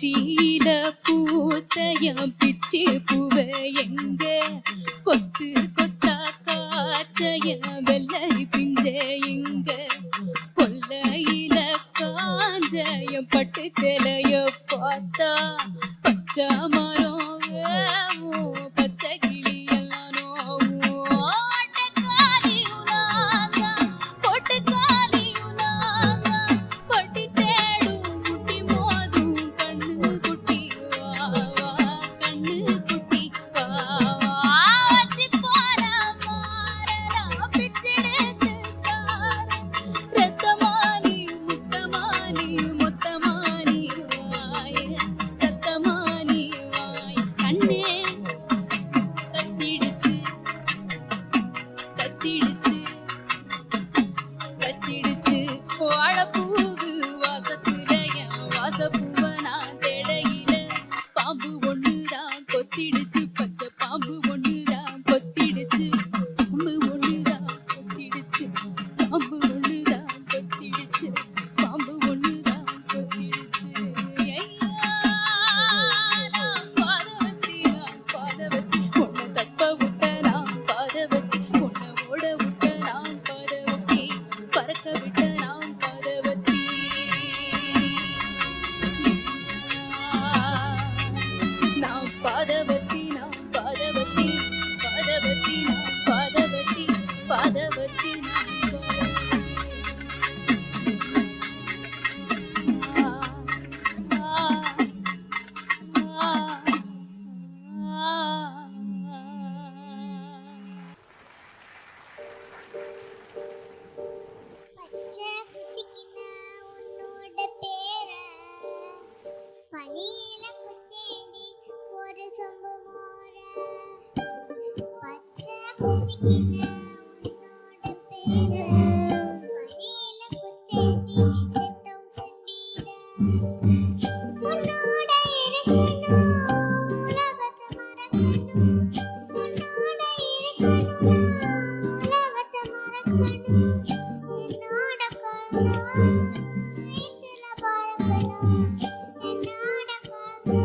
உச்சியில பூத்தையம் பிச்சு பூவை எங்க கொத்து கொத்தா காய்ச்சய வெள்ளரி பிஞ்ச எங்க கொல்லையில காஞ்சயம் பட்டு செலைய பார்த்தா பச்சை மரம் வேவும் பச்சை கிளி எல்லாம் நோவும் ஆட்டக்காரியும் நான் கொட்டுக்காரியும் நான் பட்டி தேடும் முட்டி மோதும் கண்ணு குட்டி வா வா கண்ணு குட்டி வா வா வத்தி போற மாறனா பிச்செடுத்து தார ரத்தமானி முத்தமானி முத்தமானி வாய சத்தமானி வாய் கண்ணே கத்திடுச்சு கத்திடுச்சு கத்திடுச்சு வாழைப்பூவு வாசத்துல என் வாசப்பூவை நான் தேடையில பாம்பு ஒண்ணுதான் கொத்திடுச்சு பச்சை பாம்பு ஒண்ணுதான் கொத்திடுச்சு பாம்பு ஒண்ணுதான் கொத்திடுச்சு பாம்பு ஒண்ணுதான் கொத்திடுச்சு பாம்பு ஒண்ணுதான் கொத்திடுச்சு ஐயா நான் பாதவத்தி உன்னை தப்ப விட்ட நான் பாதவத்தி உன்னை ஓட விட்ட நான் பாதவத்தி பறக்க விட்ட நான் பாதவத்தி நான் பாதவத்தி நான் பாதவத்தி பாதவத்தி நான் பாதவத்தி பாதவத்தி நான் பச்சை குத்திக்கினா உன்னோட பேர பனியில குச்சேண்டி ஒரு சொம்பு மோர பச்சை குத்திக்கினா உன்னோட பேர பனியில குச்சேண்டி 10,000 வீர உன்னோட இருக்கணும் உலகத்தை மறக்கணும் உன்னோட இருக்கணும் உலகத்தை மறக்கணும் என்னோட குழந்தை வயிற்றுல பறக்கணும் என்னோட குழந்தை